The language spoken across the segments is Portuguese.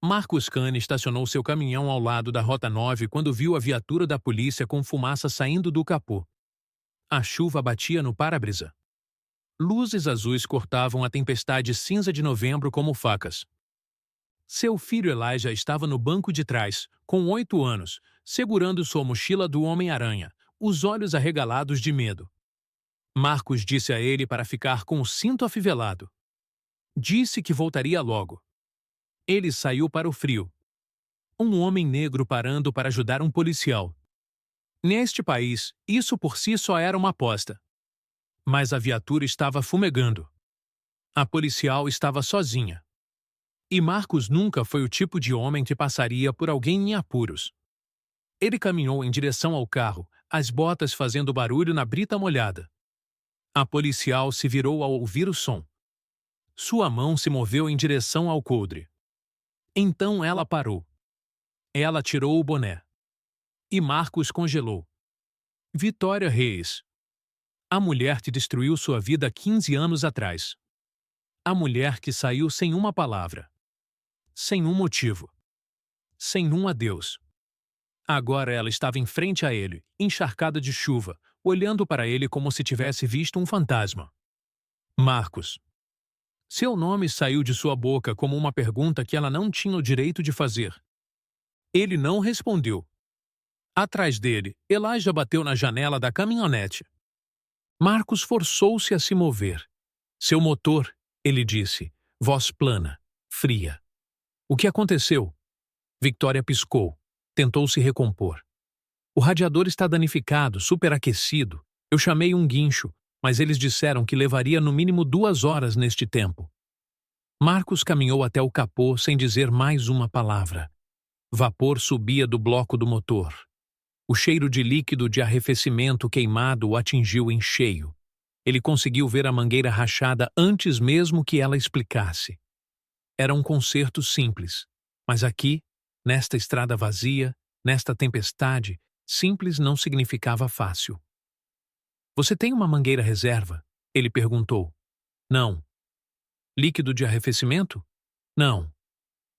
Marcos Cane estacionou seu caminhão ao lado da Rota 9 quando viu a viatura da polícia com fumaça saindo do capô. A chuva batia no para-brisa. Luzes azuis cortavam a tempestade cinza de novembro como facas. Seu filho Elijah estava no banco de trás, com 8 anos, segurando sua mochila do Homem-Aranha, os olhos arregalados de medo. Marcos disse a ele para ficar com o cinto afivelado. Disse que voltaria logo. Ele saiu para o frio. Um homem negro parando para ajudar um policial. Neste país, isso por si só era uma aposta. Mas a viatura estava fumegando. A policial estava sozinha. E Marcos nunca foi o tipo de homem que passaria por alguém em apuros. Ele caminhou em direção ao carro, as botas fazendo barulho na brita molhada. A policial se virou ao ouvir o som. Sua mão se moveu em direção ao coldre. Então ela parou. Ela tirou o boné. E Marcos congelou. Vitória Reis. A mulher que destruiu sua vida 15 anos atrás. A mulher que saiu sem uma palavra. Sem um motivo. Sem um adeus. Agora ela estava em frente a ele, encharcada de chuva, olhando para ele como se tivesse visto um fantasma. Marcos. Seu nome saiu de sua boca como uma pergunta que ela não tinha o direito de fazer. Ele não respondeu. Atrás dele, Elijah bateu na janela da caminhonete. Marcos forçou-se a se mover. Seu motor, ele disse, voz plana, fria. O que aconteceu? Victoria piscou. Tentou se recompor. O radiador está danificado, superaquecido. Eu chamei um guincho, mas eles disseram que levaria no mínimo 2 horas neste tempo. Marcos caminhou até o capô sem dizer mais uma palavra. Vapor subia do bloco do motor. O cheiro de líquido de arrefecimento queimado o atingiu em cheio. Ele conseguiu ver a mangueira rachada antes mesmo que ela explicasse. Era um concerto simples, mas aqui, nesta estrada vazia, nesta tempestade, simples não significava fácil. Você tem uma mangueira reserva? Ele perguntou. Não. Líquido de arrefecimento? Não.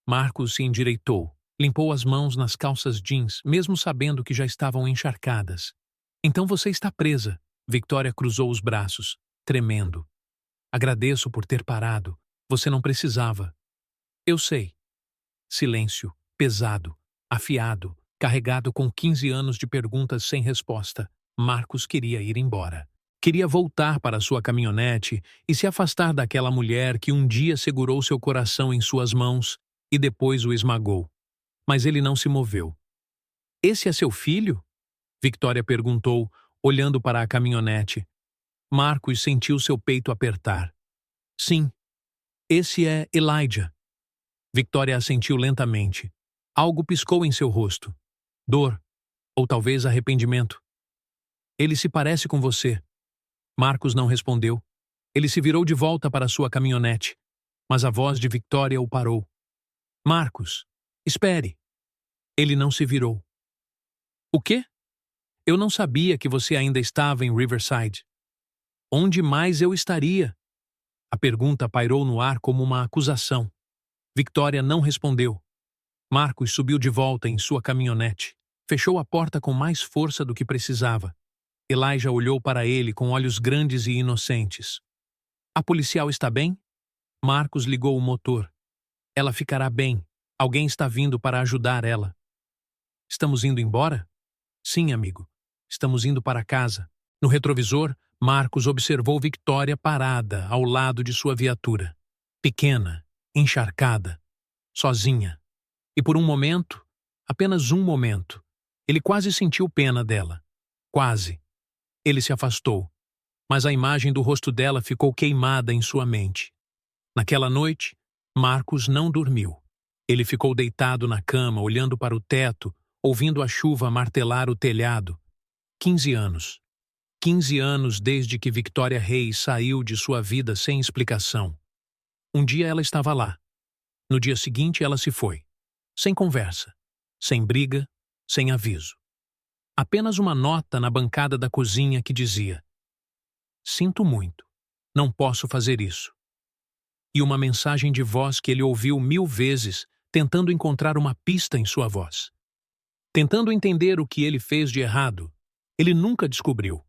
Marcos se endireitou. Limpou as mãos nas calças jeans, mesmo sabendo que já estavam encharcadas. Então você está presa. Victoria cruzou os braços, tremendo. Agradeço por ter parado. Você não precisava. Eu sei. Silêncio, pesado, afiado, carregado com 15 anos de perguntas sem resposta. Marcos queria ir embora. Queria voltar para sua caminhonete e se afastar daquela mulher que um dia segurou seu coração em suas mãos e depois o esmagou. Mas ele não se moveu. Esse é seu filho? Victoria perguntou, olhando para a caminhonete. Marcos sentiu seu peito apertar. Sim, esse é Elijah. Victoria assentiu lentamente. Algo piscou em seu rosto. Dor, ou talvez arrependimento. Ele se parece com você. Marcos não respondeu. Ele se virou de volta para sua caminhonete, mas a voz de Victoria o parou. Marcos, espere. Ele não se virou. O quê? Eu não sabia que você ainda estava em Riverside. Onde mais eu estaria? A pergunta pairou no ar como uma acusação. Victoria não respondeu. Marcos subiu de volta em sua caminhonete. Fechou a porta com mais força do que precisava. Elijah olhou para ele com olhos grandes e inocentes. A policial está bem? Marcos ligou o motor. Ela ficará bem. Alguém está vindo para ajudar ela. Estamos indo embora? Sim, amigo. Estamos indo para casa. No retrovisor, Marcos observou Victoria parada ao lado de sua viatura. Pequena, encharcada, sozinha. E por um momento, apenas um momento, ele quase sentiu pena dela. Quase. Ele se afastou, mas a imagem do rosto dela ficou queimada em sua mente. Naquela noite, Marcos não dormiu. Ele ficou deitado na cama, olhando para o teto, ouvindo a chuva martelar o telhado. 15 anos. 15 anos desde que Victoria Reis saiu de sua vida sem explicação. Um dia ela estava lá. No dia seguinte ela se foi. Sem conversa, sem briga, sem aviso. Apenas uma nota na bancada da cozinha que dizia: Sinto muito, não posso fazer isso. E uma mensagem de voz que ele ouviu 1000 vezes, tentando encontrar uma pista em sua voz. Tentando entender o que ele fez de errado, ele nunca descobriu.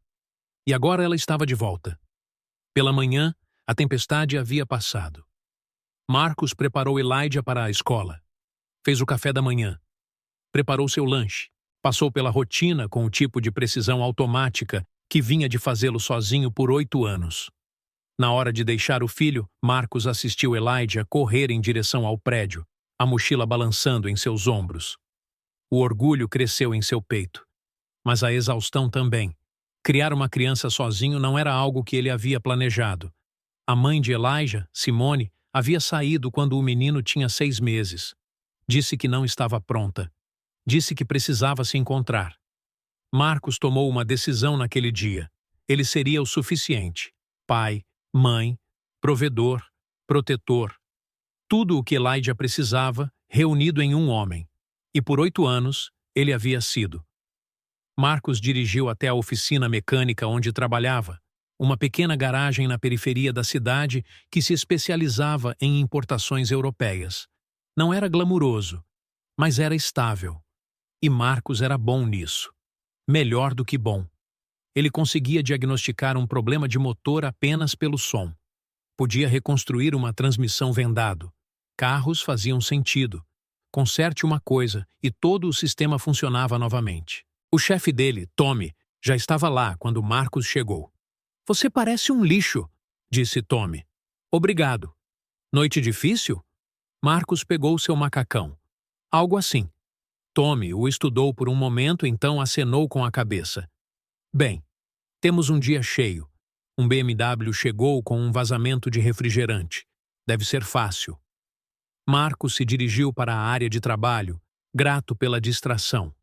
E agora ela estava de volta. Pela manhã, a tempestade havia passado. Marcus preparou Elijah para a escola. Fez o café da manhã. Preparou seu lanche. Passou pela rotina com o tipo de precisão automática que vinha de fazê-lo sozinho por 8 anos. Na hora de deixar o filho, Marcus assistiu Elijah correr em direção ao prédio, a mochila balançando em seus ombros. O orgulho cresceu em seu peito, mas a exaustão também. Criar uma criança sozinho não era algo que ele havia planejado. A mãe de Elijah, Simone, havia saído quando o menino tinha 6 meses. Disse que não estava pronta. Disse que precisava se encontrar. Marcus tomou uma decisão naquele dia. Ele seria o suficiente. Pai, mãe, provedor, protetor. Tudo o que Elijah precisava, reunido em um homem. E por 8 anos, ele havia sido. Marcus dirigiu até a oficina mecânica onde trabalhava, uma pequena garagem na periferia da cidade que se especializava em importações europeias. Não era glamuroso, mas era estável. E Marcus era bom nisso. Melhor do que bom. Ele conseguia diagnosticar um problema de motor apenas pelo som. Podia reconstruir uma transmissão vendado. Carros faziam sentido. Conserte uma coisa e todo o sistema funcionava novamente. O chefe dele, Tommy, já estava lá quando Marcus chegou. "Você parece um lixo", disse Tommy. "Obrigado." "Noite difícil?" Marcus pegou seu macacão. "Algo assim." Tommy o estudou por um momento, então acenou com a cabeça. "Bem, temos um dia cheio. Um BMW chegou com um vazamento de refrigerante. Deve ser fácil." Marcus se dirigiu para a área de trabalho, grato pela distração.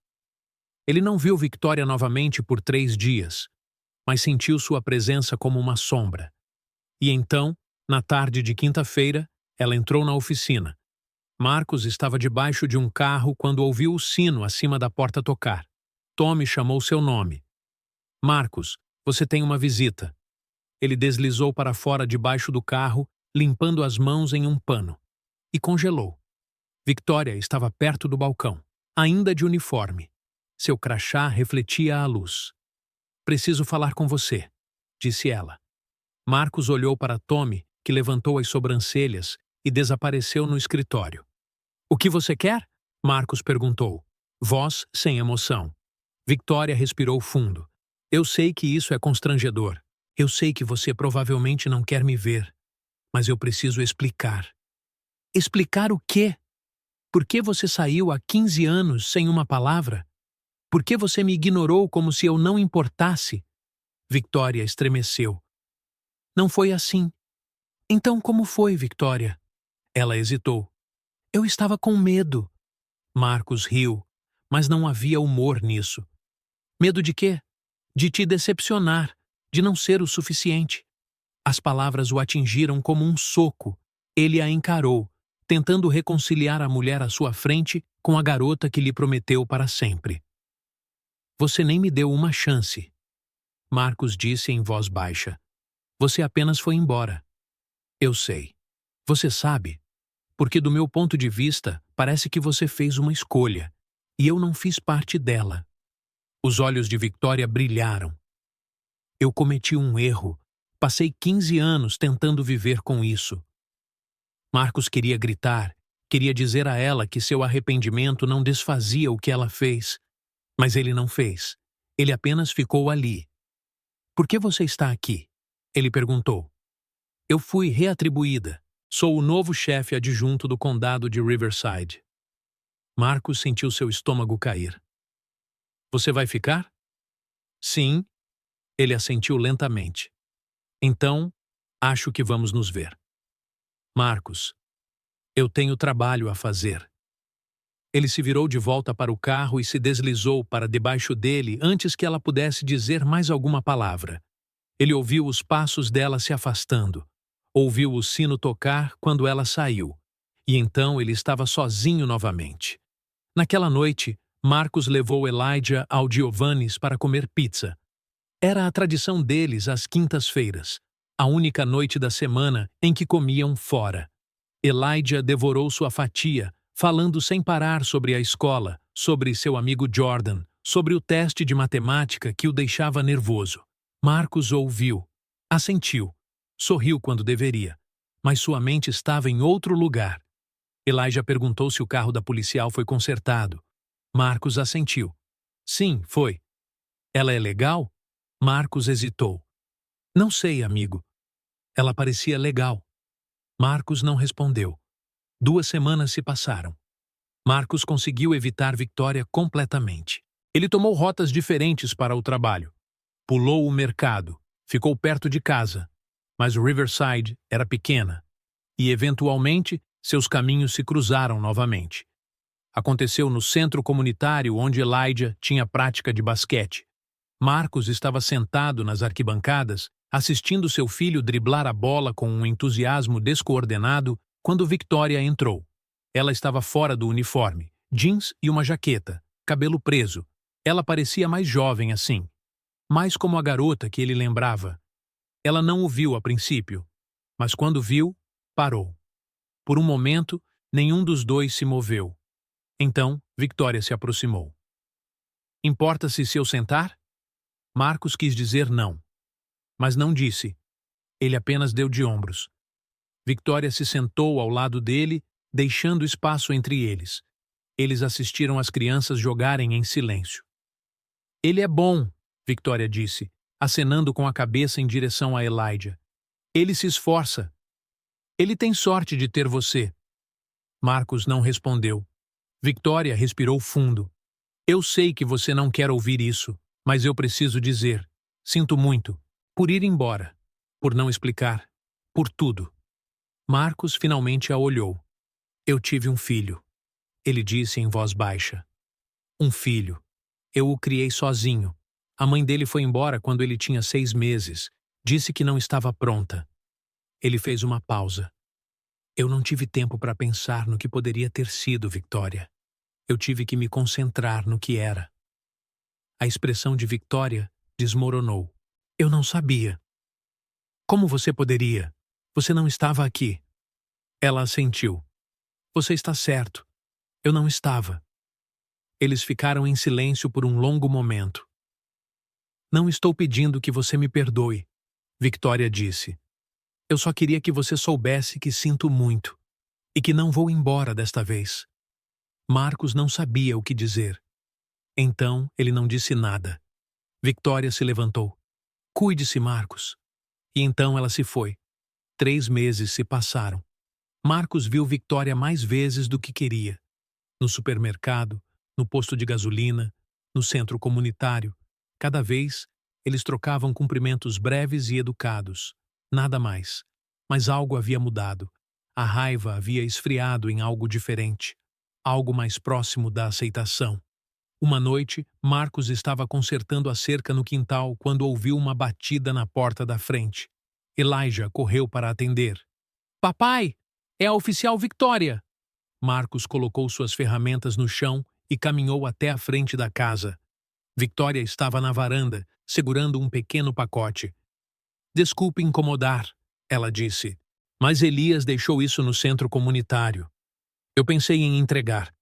Ele não viu Victoria novamente por 3 dias, mas sentiu sua presença como uma sombra. E então, na tarde de quinta-feira, ela entrou na oficina. Marcus estava debaixo de um carro quando ouviu o sino acima da porta tocar. Tommy chamou seu nome. "Marcus, você tem uma visita." Ele deslizou para fora debaixo do carro, limpando as mãos em um pano. E congelou. Victoria estava perto do balcão, ainda de uniforme. Seu crachá refletia a luz. "Preciso falar com você", disse ela. Marcus olhou para Tommy, que levantou as sobrancelhas e desapareceu no escritório. "O que você quer?" Marcus perguntou, voz sem emoção. Victoria respirou fundo. "Eu sei que isso é constrangedor. Eu sei que você provavelmente não quer me ver. Mas eu preciso explicar." "Explicar o quê? Por que você saiu há 15 anos sem uma palavra? Por que você me ignorou como se eu não importasse?" Victoria estremeceu. "Não foi assim." "Então como foi, Victoria?" Ela hesitou. "Eu estava com medo." Marcus riu, mas não havia humor nisso. "Medo de quê?" "De te decepcionar, de não ser o suficiente." As palavras o atingiram como um soco. Ele a encarou, tentando reconciliar a mulher à sua frente com a garota que lhe prometeu para sempre. "Você nem me deu uma chance." Marcus disse em voz baixa. "Você apenas foi embora." "Eu sei. Você sabe? Porque do meu ponto de vista, parece que você fez uma escolha, e eu não fiz parte dela." Os olhos de Victoria brilharam. "Eu cometi um erro. Passei 15 anos tentando viver com isso." Marcus queria gritar, queria dizer a ela que seu arrependimento não desfazia o que ela fez. Mas ele não fez. Ele apenas ficou ali. "Por que você está aqui?" Ele perguntou. "Eu fui reatribuída. Sou o novo chefe adjunto do condado de Riverside." Marcus sentiu seu estômago cair. "Você vai ficar?" "Sim." Ele assentiu lentamente. "Então, acho que vamos nos ver." "Marcus, eu tenho trabalho a fazer." Ele se virou de volta para o carro e se deslizou para debaixo dele antes que ela pudesse dizer mais alguma palavra. Ele ouviu os passos dela se afastando. Ouviu o sino tocar quando ela saiu. E então ele estava sozinho novamente. Naquela noite, Marcus levou Elijah ao Giovanni's para comer pizza. Era a tradição deles às quintas-feiras, a única noite da semana em que comiam fora. Elijah devorou sua fatia, falando sem parar sobre a escola, sobre seu amigo Jordan, sobre o teste de matemática que o deixava nervoso. Marcos ouviu, assentiu, sorriu quando deveria, mas sua mente estava em outro lugar. Elijah perguntou se o carro da policial foi consertado. Marcos assentiu. Sim, foi. Ela é legal? Marcos hesitou. Não sei, amigo. Ela parecia legal. Marcos não respondeu. 2 semanas se passaram. Marcos conseguiu evitar Victoria completamente. Ele tomou rotas diferentes para o trabalho. Pulou o mercado, ficou perto de casa, mas Riverside era pequena e, eventualmente, seus caminhos se cruzaram novamente. Aconteceu no centro comunitário onde Elijah tinha prática de basquete. Marcos estava sentado nas arquibancadas, assistindo seu filho driblar a bola com um entusiasmo descoordenado quando Victoria entrou. Ela estava fora do uniforme, jeans e uma jaqueta, cabelo preso. Ela parecia mais jovem assim, mais como a garota que ele lembrava. Ela não o viu a princípio, mas quando viu, parou. Por um momento, nenhum dos dois se moveu. Então, Victoria se aproximou. Importa-se se eu sentar? Marcos quis dizer não, mas não disse. Ele apenas deu de ombros. Victoria se sentou ao lado dele, deixando espaço entre eles. Eles assistiram as crianças jogarem em silêncio. Ele é bom, Victoria disse, acenando com a cabeça em direção a Elijah. Ele se esforça. Ele tem sorte de ter você. Marcos não respondeu. Victoria respirou fundo. Eu sei que você não quer ouvir isso, mas eu preciso dizer. Sinto muito. Por ir embora. Por não explicar. Por tudo. Marcos finalmente a olhou. Eu tive um filho. Ele disse em voz baixa. Um filho. Eu o criei sozinho. A mãe dele foi embora quando ele tinha 6 meses. Disse que não estava pronta. Ele fez uma pausa. Eu não tive tempo para pensar no que poderia ter sido, Victoria. Eu tive que me concentrar no que era. A expressão de Victoria desmoronou. Eu não sabia. Como você poderia? Você não estava aqui. Ela assentiu. Você está certo. Eu não estava. Eles ficaram em silêncio por um longo momento. Não estou pedindo que você me perdoe, Victoria disse. Eu só queria que você soubesse que sinto muito e que não vou embora desta vez. Marcos não sabia o que dizer. Então, ele não disse nada. Victoria se levantou. Cuide-se, Marcos. E então ela se foi. 3 meses se passaram. Marcos viu Victoria mais vezes do que queria. No supermercado, no posto de gasolina, no centro comunitário. Cada vez, eles trocavam cumprimentos breves e educados. Nada mais. Mas algo havia mudado. A raiva havia esfriado em algo diferente. Algo mais próximo da aceitação. Uma noite, Marcos estava consertando a cerca no quintal quando ouviu uma batida na porta da frente. Elijah correu para atender. Papai, é a oficial Victoria! Marcos colocou suas ferramentas no chão e caminhou até a frente da casa. Victoria estava na varanda, segurando um pequeno pacote. Desculpe incomodar, ela disse, mas Elias deixou isso no centro comunitário. Eu pensei em entregar.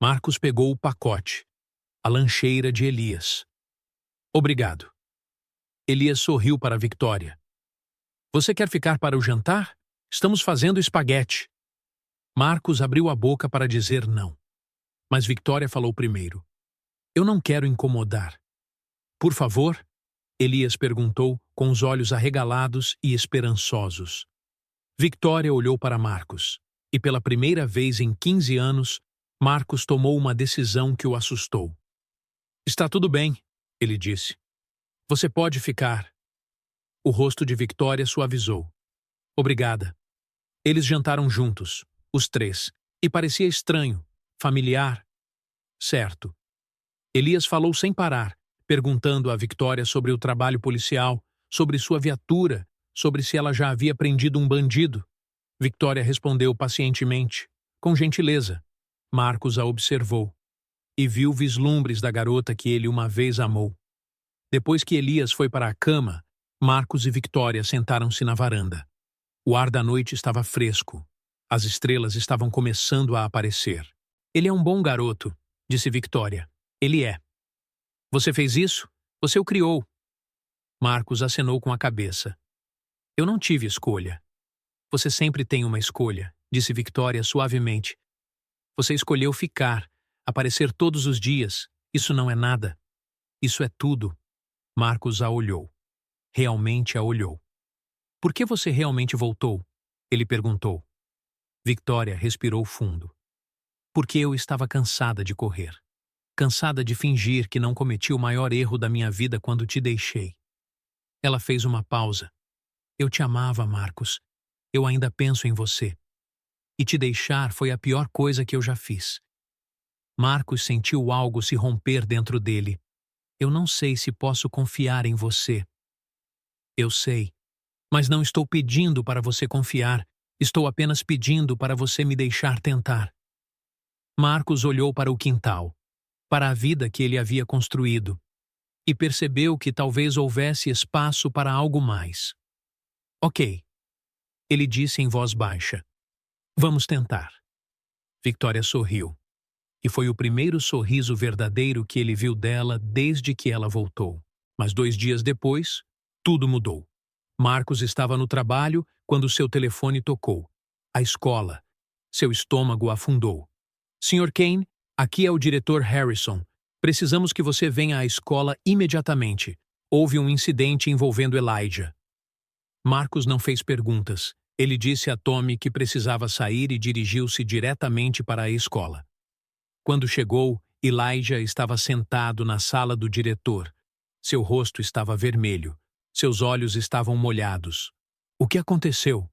Marcos pegou o pacote. A lancheira de Elias. Obrigado. Elias sorriu para Victoria. Você quer ficar para o jantar? Estamos fazendo espaguete. Marcos abriu a boca para dizer não. Mas Victoria falou primeiro. Eu não quero incomodar. Por favor? Elias perguntou, com os olhos arregalados e esperançosos. Victoria olhou para Marcos, e pela primeira vez em 15 anos, Marcos tomou uma decisão que o assustou. Está tudo bem, ele disse. Você pode ficar. O rosto de Victoria suavizou. Obrigada. Eles jantaram juntos, os 3, e parecia estranho, familiar. Certo. Elias falou sem parar, perguntando a Victoria sobre o trabalho policial, sobre sua viatura, sobre se ela já havia prendido um bandido. Victoria respondeu pacientemente, com gentileza. Marcos a observou e viu vislumbres da garota que ele uma vez amou. Depois que Elias foi para a cama, Marcos e Victoria sentaram-se na varanda. O ar da noite estava fresco. As estrelas estavam começando a aparecer. Ele é um bom garoto, disse Victoria. Ele é. Você fez isso? Você o criou. Marcos acenou com a cabeça. Eu não tive escolha. Você sempre tem uma escolha, disse Victoria suavemente. Você escolheu ficar, aparecer todos os dias. Isso não é nada. Isso é tudo. Marcos a olhou. Realmente a olhou. Por que você realmente voltou? Ele perguntou. Victoria respirou fundo. Porque eu estava cansada de correr. Cansada de fingir que não cometi o maior erro da minha vida quando te deixei. Ela fez uma pausa. Eu te amava, Marcos. Eu ainda penso em você. E te deixar foi a pior coisa que eu já fiz. Marcos sentiu algo se romper dentro dele. Eu não sei se posso confiar em você. Eu sei. Mas não estou pedindo para você confiar. Estou apenas pedindo para você me deixar tentar. Marcos olhou para o quintal, para a vida que ele havia construído, e percebeu que talvez houvesse espaço para algo mais. Ok. Ele disse em voz baixa. Vamos tentar. Victoria sorriu. E foi o primeiro sorriso verdadeiro que ele viu dela desde que ela voltou. Mas 2 dias depois, tudo mudou. Marcos estava no trabalho quando seu telefone tocou. A escola. Seu estômago afundou. Sr. Kane, aqui é o diretor Harrison. Precisamos que você venha à escola imediatamente. Houve um incidente envolvendo Elijah. Marcos não fez perguntas. Ele disse a Tommy que precisava sair e dirigiu-se diretamente para a escola. Quando chegou, Elijah estava sentado na sala do diretor. Seu rosto estava vermelho. Seus olhos estavam molhados. O que aconteceu?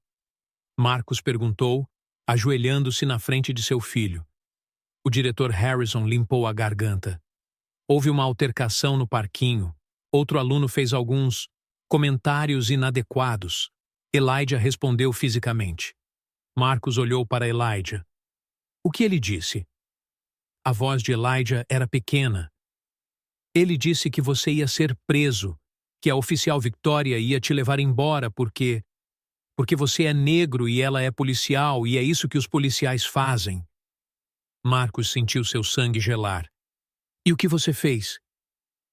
Marcos perguntou, ajoelhando-se na frente de seu filho. O diretor Harrison limpou a garganta. Houve uma altercação no parquinho. Outro aluno fez alguns comentários inadequados. Elijah respondeu fisicamente. Marcos olhou para Elijah. O que ele disse? A voz de Elijah era pequena. Ele disse que você ia ser preso, que a oficial Victoria ia te levar embora porque você é negro e ela é policial e é isso que os policiais fazem. Marcos sentiu seu sangue gelar. E o que você fez?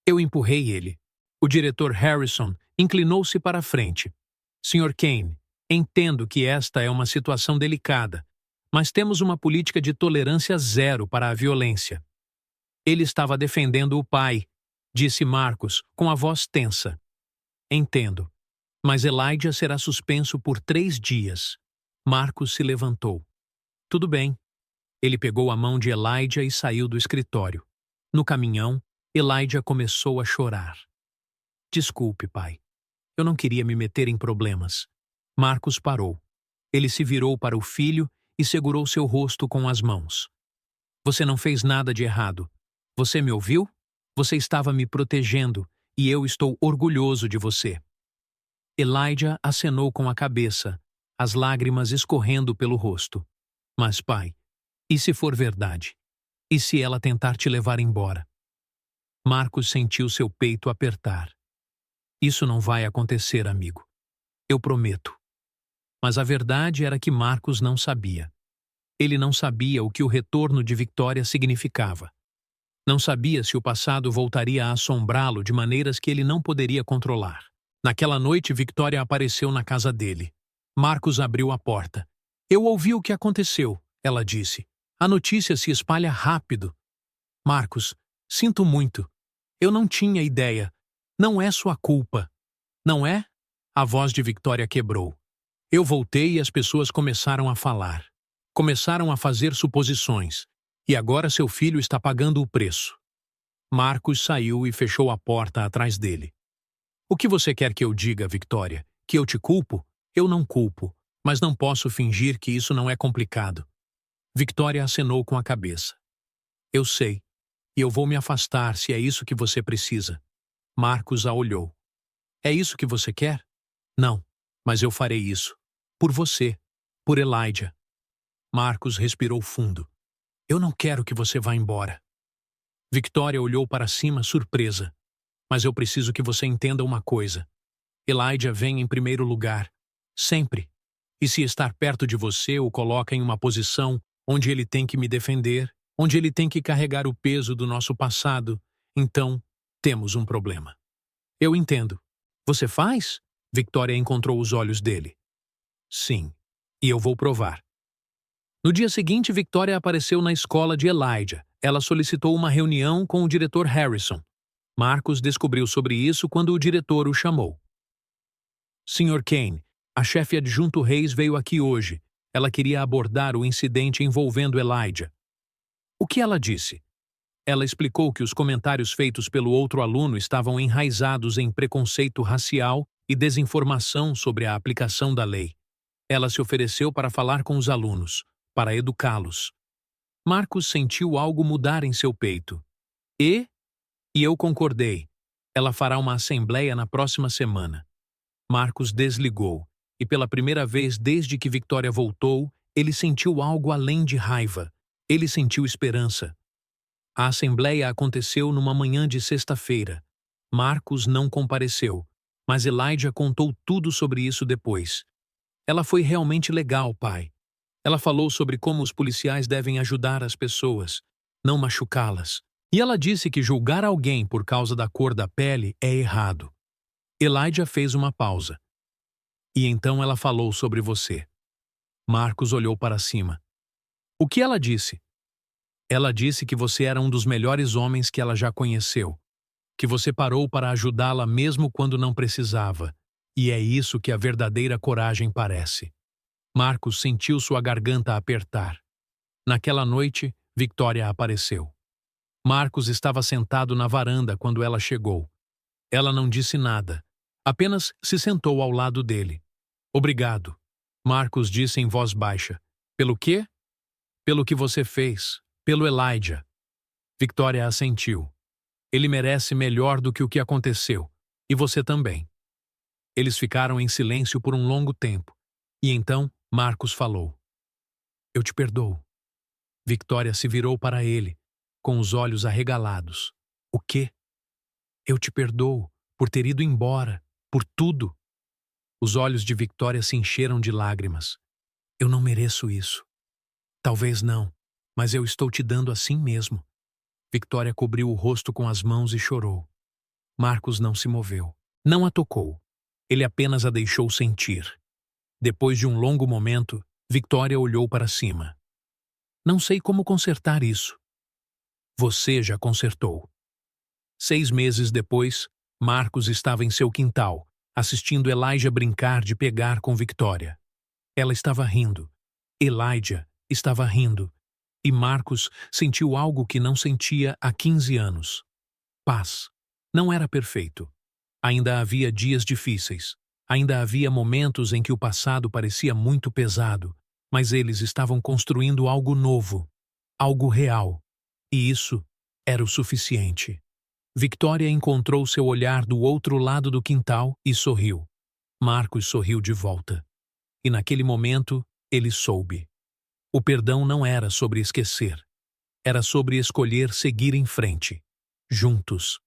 Eu empurrei ele. O diretor Harrison inclinou-se para a frente. Sr. Kane, entendo que esta é uma situação delicada, mas temos uma política de tolerância zero para a violência. Ele estava defendendo o pai, disse Marcos, com a voz tensa. Entendo. Mas Elijah será suspenso por 3 dias. Marcos se levantou. Tudo bem. Ele pegou a mão de Elijah e saiu do escritório. No caminhão, Elijah começou a chorar. Desculpe, pai. Eu não queria me meter em problemas. Marcos parou. Ele se virou para o filho e segurou seu rosto com as mãos. Você não fez nada de errado. Você me ouviu? Você estava me protegendo e eu estou orgulhoso de você. Elijah acenou com a cabeça, as lágrimas escorrendo pelo rosto. Mas, pai, e se for verdade? E se ela tentar te levar embora? Marcos sentiu seu peito apertar. Isso não vai acontecer, amigo. Eu prometo. Mas a verdade era que Marcos não sabia. Ele não sabia o que o retorno de Victoria significava. Não sabia se o passado voltaria a assombrá-lo de maneiras que ele não poderia controlar. Naquela noite, Victoria apareceu na casa dele. Marcos abriu a porta. Eu ouvi o que aconteceu, ela disse. A notícia se espalha rápido. Marcos, sinto muito. Eu não tinha ideia. Não é sua culpa. Não é? A voz de Victoria quebrou. Eu voltei e as pessoas começaram a falar. Começaram a fazer suposições. E agora seu filho está pagando o preço. Marcos saiu e fechou a porta atrás dele. O que você quer que eu diga, Victoria? Que eu te culpo? Eu não culpo, mas não posso fingir que isso não é complicado. Victoria acenou com a cabeça. Eu sei, e eu vou me afastar se é isso que você precisa. Marcos a olhou. É isso que você quer? Não, mas eu farei isso. Por você, por Elijah. Marcos respirou fundo. Eu não quero que você vá embora. Victoria olhou para cima surpresa. Mas eu preciso que você entenda uma coisa. Elijah vem em primeiro lugar. Sempre. E se estar perto de você o coloca em uma posição onde ele tem que me defender, onde ele tem que carregar o peso do nosso passado, então temos um problema. Eu entendo. Você faz? Victoria encontrou os olhos dele. Sim, e eu vou provar. No dia seguinte, Victoria apareceu na escola de Elijah. Ela solicitou uma reunião com o diretor Harrison. Marcus descobriu sobre isso quando o diretor o chamou. Sr. Kane, a chefe adjunto Reis veio aqui hoje. Ela queria abordar o incidente envolvendo Elijah. O que ela disse? Ela explicou que os comentários feitos pelo outro aluno estavam enraizados em preconceito racial e desinformação sobre a aplicação da lei. Ela se ofereceu para falar com os alunos, para educá-los. Marcus sentiu algo mudar em seu peito. E eu concordei. Ela fará uma assembleia na próxima semana. Marcus desligou, e pela primeira vez desde que Victoria voltou, ele sentiu algo além de raiva. Ele sentiu esperança. A assembleia aconteceu numa manhã de sexta-feira. Marcus não compareceu, mas Elijah contou tudo sobre isso depois. Ela foi realmente legal, pai. Ela falou sobre como os policiais devem ajudar as pessoas, não machucá-las. E ela disse que julgar alguém por causa da cor da pele é errado. Elijah fez uma pausa. E então ela falou sobre você. Marcus olhou para cima. O que ela disse? Ela disse que você era um dos melhores homens que ela já conheceu. Que você parou para ajudá-la mesmo quando não precisava. E é isso que a verdadeira coragem parece. Marcus sentiu sua garganta apertar. Naquela noite, Victoria apareceu. Marcus estava sentado na varanda quando ela chegou. Ela não disse nada. Apenas se sentou ao lado dele. Obrigado, Marcus disse em voz baixa. Pelo quê? Pelo que você fez. Pelo Elijah. Victoria assentiu. Ele merece melhor do que o que aconteceu. E você também. Eles ficaram em silêncio por um longo tempo. E então, Marcus falou. Eu te perdoo. Victoria se virou para ele, com os olhos arregalados. O quê? Eu te perdoo por ter ido embora, por tudo. Os olhos de Victoria se encheram de lágrimas. Eu não mereço isso. Talvez não, mas eu estou te dando assim mesmo. Victoria cobriu o rosto com as mãos e chorou. Marcus não se moveu. Não a tocou. Ele apenas a deixou sentir. Depois de um longo momento, Victoria olhou para cima. Não sei como consertar isso. Você já consertou. 6 meses depois, Marcus estava em seu quintal, assistindo Elijah brincar de pegar com Victoria. Ela estava rindo. Elijah estava rindo. E Marcus sentiu algo que não sentia há 15 anos. Paz. Não era perfeito. Ainda havia dias difíceis. Ainda havia momentos em que o passado parecia muito pesado, mas eles estavam construindo algo novo, algo real. E isso era o suficiente. Victoria encontrou seu olhar do outro lado do quintal e sorriu. Marcus sorriu de volta. E naquele momento, ele soube. O perdão não era sobre esquecer. Era sobre escolher seguir em frente. Juntos.